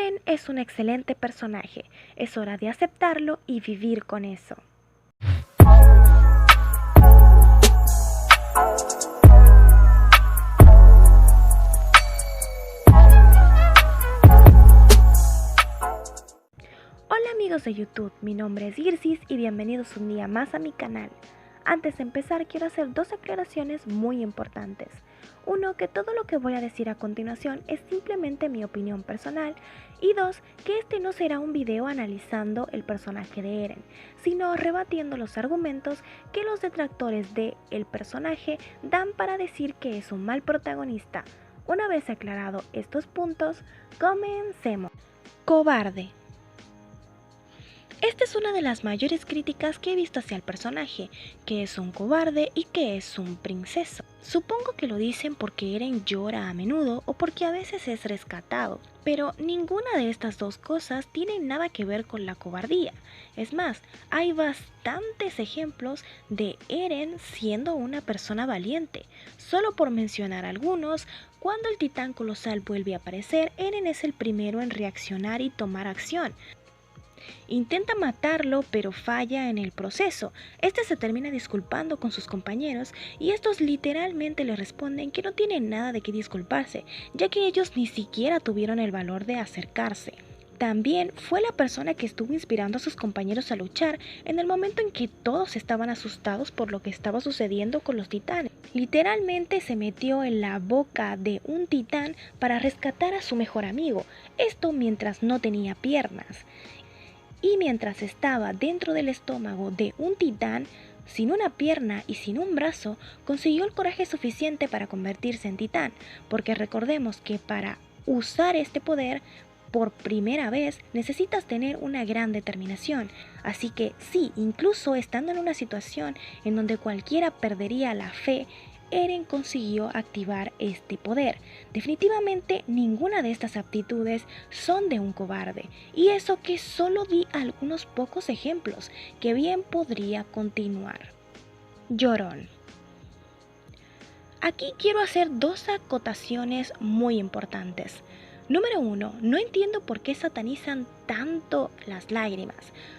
Eren es un excelente personaje, es hora de aceptarlo y vivir con eso. Hola amigos de YouTube, mi nombre es Girsis y bienvenidos un día más a mi canal. Antes de empezar quiero hacer dos aclaraciones muy importantes. Uno, que todo lo que voy a decir a continuación es simplemente mi opinión personal. Y dos, que este no será un video analizando el personaje de Eren, sino rebatiendo los argumentos que los detractores de el personaje dan para decir que es un mal protagonista. Una vez aclarado estos puntos, comencemos. Cobarde. Esta es una de las mayores críticas que he visto hacia el personaje, que es un cobarde y que es un princeso. Supongo que lo dicen porque Eren llora a menudo o porque a veces es rescatado, pero ninguna de estas dos cosas tiene nada que ver con la cobardía. Es más, hay bastantes ejemplos de Eren siendo una persona valiente. Solo por mencionar algunos, cuando el titán colosal vuelve a aparecer, Eren es el primero en reaccionar y tomar acción. Intenta matarlo, pero falla en el proceso. Este se termina disculpando con sus compañeros y estos literalmente le responden que no tienen nada de qué disculparse, ya que ellos ni siquiera tuvieron el valor de acercarse. También fue la persona que estuvo inspirando a sus compañeros a luchar en el momento en que todos estaban asustados por lo que estaba sucediendo con los titanes. Literalmente se metió en la boca de un titán para rescatar a su mejor amigo, esto mientras no tenía piernas. Y mientras estaba dentro del estómago de un titán, sin una pierna y sin un brazo, consiguió el coraje suficiente para convertirse en titán, porque recordemos que para usar este poder por primera vez necesitas tener una gran determinación. Así que sí, incluso estando en una situación en donde cualquiera perdería la fe, Eren consiguió activar este poder. Definitivamente ninguna de estas aptitudes son de un cobarde, y eso que solo di algunos pocos ejemplos, que bien podría continuar. Llorón. Aquí quiero hacer dos acotaciones muy importantes. Número 1, no entiendo por qué satanizan tanto las lágrimas.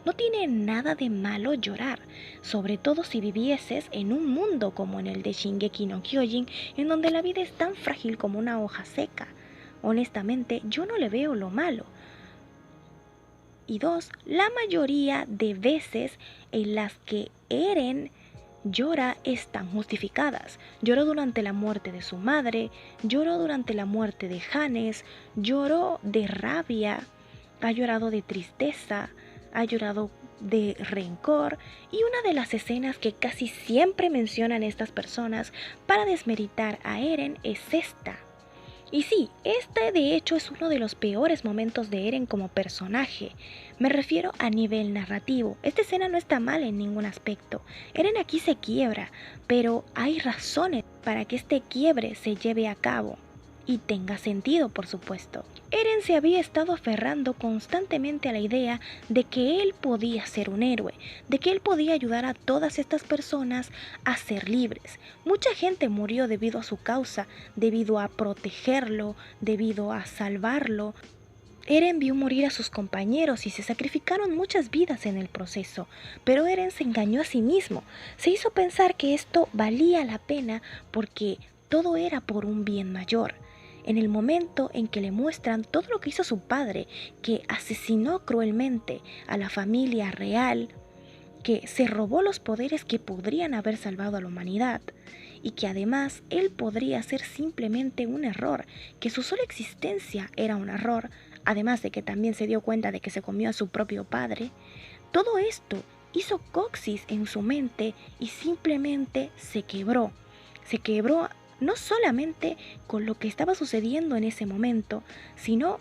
No tiene nada de malo llorar, sobre todo si vivieses en un mundo como en el de Shingeki no Kyojin, en donde la vida es tan frágil como una hoja seca. Honestamente, yo no le veo lo malo. Y 2, la mayoría de veces en las que Eren llora están justificadas. Lloró durante la muerte de su madre, lloró durante la muerte de Hannes, lloró de rabia, ha llorado de tristeza, ha llorado de rencor, y una de las escenas que casi siempre mencionan estas personas para desmeritar a Eren es esta. Y sí, este de hecho es uno de los peores momentos de Eren como personaje. Me refiero a nivel narrativo. Esta escena no está mal en ningún aspecto. Eren aquí se quiebra, pero hay razones para que este quiebre se lleve a cabo. Y tenga sentido, por supuesto. Eren se había estado aferrando constantemente a la idea de que él podía ser un héroe, de que él podía ayudar a todas estas personas a ser libres. Mucha gente murió debido a su causa, debido a protegerlo, debido a salvarlo. Eren vio morir a sus compañeros y se sacrificaron muchas vidas en el proceso, pero Eren se engañó a sí mismo. Se hizo pensar que esto valía la pena porque todo era por un bien mayor. En el momento en que le muestran todo lo que hizo su padre, que asesinó cruelmente a la familia real, que se robó los poderes que podrían haber salvado a la humanidad, y que además él podría ser simplemente un error, que su sola existencia era un error, además de que también se dio cuenta de que se comió a su propio padre, todo esto hizo coxis en su mente y simplemente se quebró. Se quebró no solamente con lo que estaba sucediendo en ese momento, sino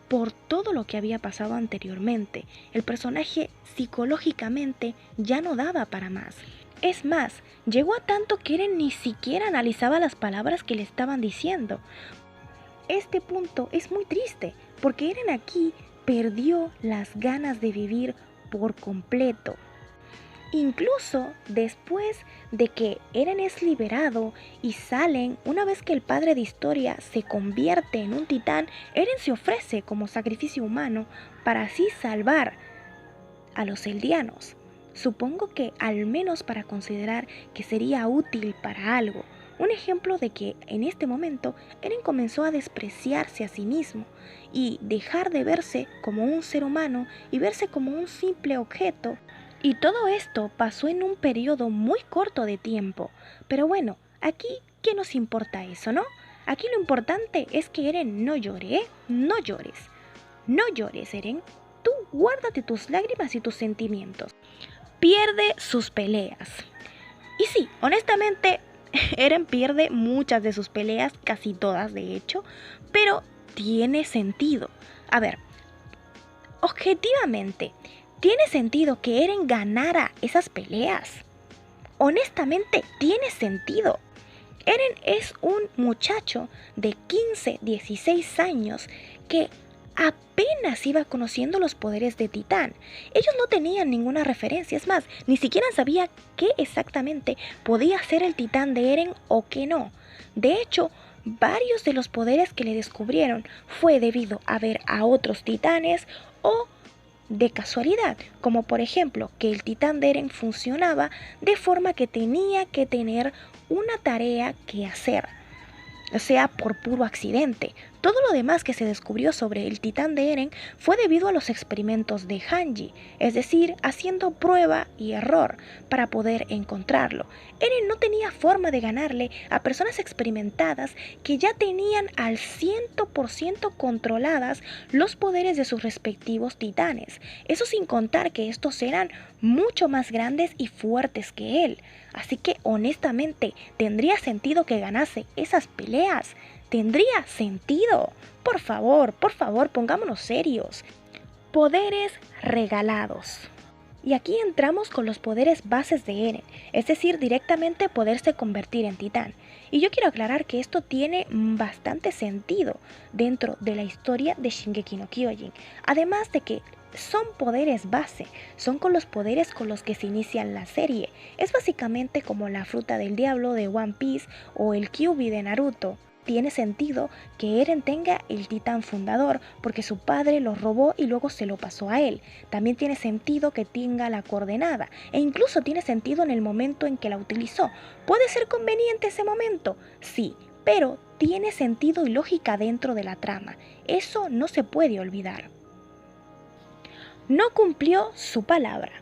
por todo lo que había pasado anteriormente. El personaje psicológicamente ya no daba para más. Es más, llegó a tanto que Eren ni siquiera analizaba las palabras que le estaban diciendo. Este punto es muy triste, porque Eren aquí perdió las ganas de vivir por completo. Incluso después de que Eren es liberado y salen, una vez que el padre de Historia se convierte en un titán, Eren se ofrece como sacrificio humano para así salvar a los eldianos. Supongo que al menos para considerar que sería útil para algo. Un ejemplo de que en este momento Eren comenzó a despreciarse a sí mismo y dejar de verse como un ser humano y verse como un simple objeto. Y todo esto pasó en un periodo muy corto de tiempo. Pero bueno, aquí, ¿qué nos importa eso, no? Aquí lo importante es que Eren no llore, ¿eh? No llores. No llores, Eren. Tú guárdate tus lágrimas y tus sentimientos. Pierde sus peleas. Y sí, honestamente, Eren pierde muchas de sus peleas, casi todas de hecho, pero tiene sentido. A ver, objetivamente, ¿tiene sentido que Eren ganara esas peleas? Honestamente, tiene sentido. Eren es un muchacho de 15, 16 años que apenas iba conociendo los poderes de Titán. Ellos no tenían ninguna referencia, es más, ni siquiera sabía qué exactamente podía ser el Titán de Eren o qué no. De hecho, varios de los poderes que le descubrieron fue debido a ver a otros titanes o de casualidad, como por ejemplo que el titán de Eren funcionaba de forma que tenía que tener una tarea que hacer, o sea, por puro accidente. Todo lo demás que se descubrió sobre el titán de Eren fue debido a los experimentos de Hanji, es decir, haciendo prueba y error para poder encontrarlo. Eren no tenía forma de ganarle a personas experimentadas que ya tenían al 100% controladas los poderes de sus respectivos titanes. Eso sin contar que estos eran mucho más grandes y fuertes que él. Así que honestamente, ¿tendría sentido que ganase esas peleas? ¿Tendría sentido? Por favor, pongámonos serios. Poderes regalados. Y aquí entramos con los poderes bases de Eren, es decir, directamente poderse convertir en titán. Y yo quiero aclarar que esto tiene bastante sentido dentro de la historia de Shingeki no Kyojin. Además de que son poderes base, son con los poderes con los que se inicia la serie. Es básicamente como la fruta del diablo de One Piece o el Kyuubi de Naruto. Tiene sentido que Eren tenga el titán fundador porque su padre lo robó y luego se lo pasó a él. También tiene sentido que tenga la coordenada e incluso tiene sentido en el momento en que la utilizó. ¿Puede ser conveniente ese momento? Sí, pero tiene sentido y lógica dentro de la trama. Eso no se puede olvidar. No cumplió su palabra.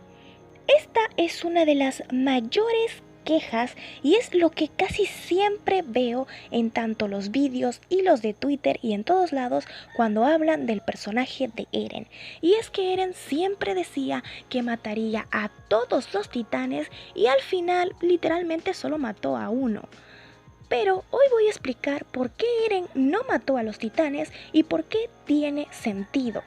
Esta es una de las mayores quejas y es lo que casi siempre veo en tanto los vídeos y los de Twitter y en todos lados cuando hablan del personaje de Eren. Y es que Eren siempre decía que mataría a todos los titanes y al final literalmente solo mató a uno. Pero hoy voy a explicar por qué Eren no mató a los titanes y por qué tiene sentido.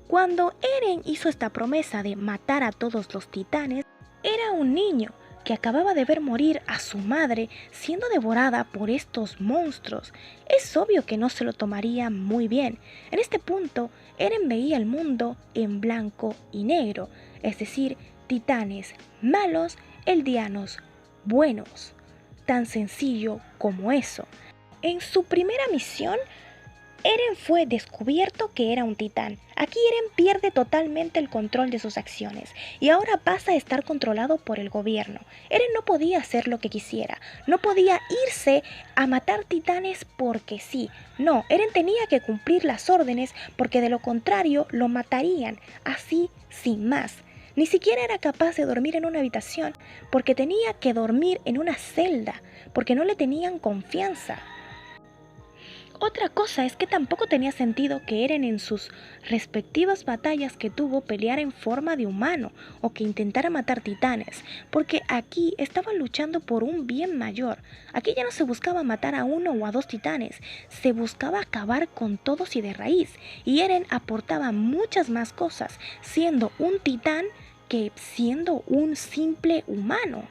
Cuando Eren hizo esta promesa de matar a todos los titanes, era un niño que acababa de ver morir a su madre siendo devorada por estos monstruos. Es obvio que no se lo tomaría muy bien. En este punto, Eren veía el mundo en blanco y negro, es decir, titanes malos, eldianos buenos. Tan sencillo como eso. En su primera misión, Eren fue descubierto que era un titán. Aquí Eren pierde totalmente el control de sus acciones y ahora pasa a estar controlado por el gobierno. Eren no podía hacer lo que quisiera, no podía irse a matar titanes porque sí. No, Eren tenía que cumplir las órdenes porque de lo contrario lo matarían, así sin más. Ni siquiera era capaz de dormir en una habitación porque tenía que dormir en una celda, porque no le tenían confianza. Otra cosa es que tampoco tenía sentido que Eren en sus respectivas batallas que tuvo peleara en forma de humano o que intentara matar titanes, porque aquí estaba luchando por un bien mayor. Aquí ya no se buscaba matar a uno o a dos titanes, se buscaba acabar con todos y de raíz, y Eren aportaba muchas más cosas siendo un titán que siendo un simple humano.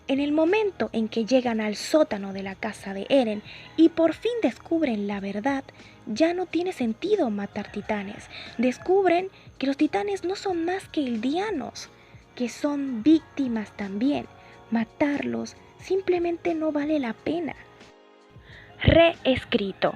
En el momento en que llegan al sótano de la casa de Eren y por fin descubren la verdad, ya no tiene sentido matar titanes. Descubren que los titanes no son más que eldianos. que son víctimas también. Matarlos simplemente no vale la pena. Reescrito.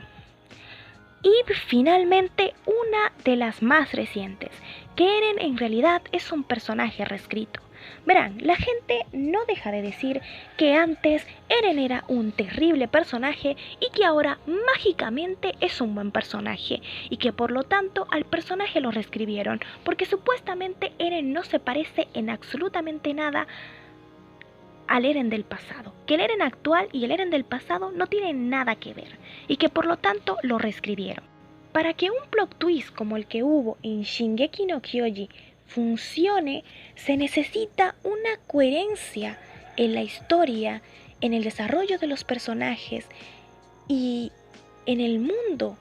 Y finalmente una de las más recientes, que Eren en realidad es un personaje reescrito. Verán, la gente no deja de decir que antes Eren era un terrible personaje y que ahora mágicamente es un buen personaje y que por lo tanto al personaje lo reescribieron porque supuestamente Eren no se parece en absolutamente nada al Eren del pasado, que el Eren actual y el Eren del pasado no tienen nada que ver y que por lo tanto lo reescribieron. Para que un plot twist como el que hubo en Shingeki no Kyoji funcione, se necesita una coherencia en la historia, en el desarrollo de los personajes y en el mundo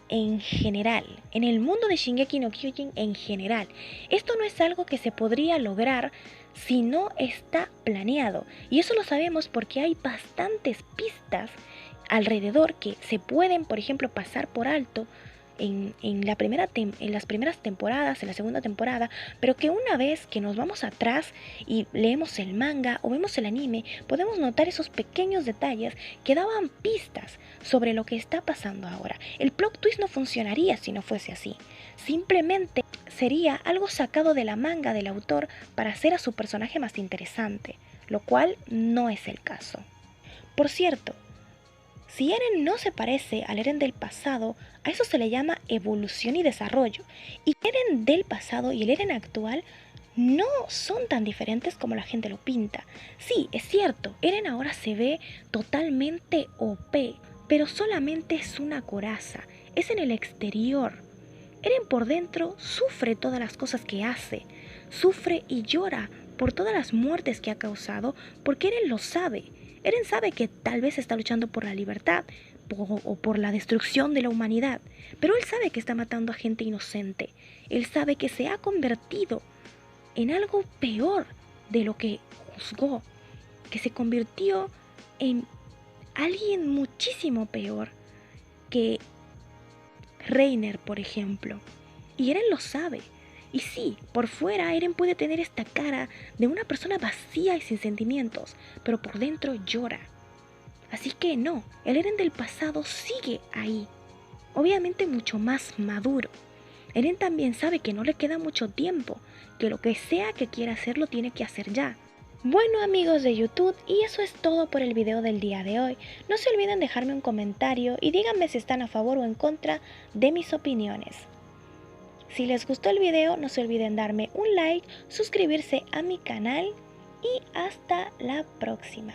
en general, en el mundo de Shingeki no Kyojin en general. Esto no es algo que se podría lograr si no está planeado. Y eso lo sabemos porque hay bastantes pistas alrededor que se pueden, por ejemplo, pasar por alto en las primeras temporadas, en la segunda temporada, pero que una vez que nos vamos atrás y leemos el manga o vemos el anime, podemos notar esos pequeños detalles que daban pistas sobre lo que está pasando ahora. El plot twist no funcionaría si no fuese así. Simplemente sería algo sacado de la manga del autor para hacer a su personaje más interesante, lo cual no es el caso. Por cierto, si Eren no se parece al Eren del pasado, a eso se le llama evolución y desarrollo. Y el Eren del pasado y el Eren actual no son tan diferentes como la gente lo pinta. Sí, es cierto, Eren ahora se ve totalmente OP, pero solamente es una coraza, es en el exterior. Eren por dentro sufre todas las cosas que hace, sufre y llora por todas las muertes que ha causado, porque Eren lo sabe. Eren sabe que tal vez está luchando por la libertad o por la destrucción de la humanidad, pero él sabe que está matando a gente inocente. Él sabe que se ha convertido en algo peor de lo que juzgó, que se convirtió en alguien muchísimo peor que Reiner, por ejemplo. Y Eren lo sabe. Y sí, por fuera Eren puede tener esta cara de una persona vacía y sin sentimientos, pero por dentro llora. Así que no, el Eren del pasado sigue ahí, obviamente mucho más maduro. Eren también sabe que no le queda mucho tiempo, que lo que sea que quiera hacer lo tiene que hacer ya. Bueno amigos de YouTube, y eso es todo por el video del día de hoy. No se olviden dejarme un comentario y díganme si están a favor o en contra de mis opiniones. Si les gustó el video, no se olviden darme un like, suscribirse a mi canal y hasta la próxima.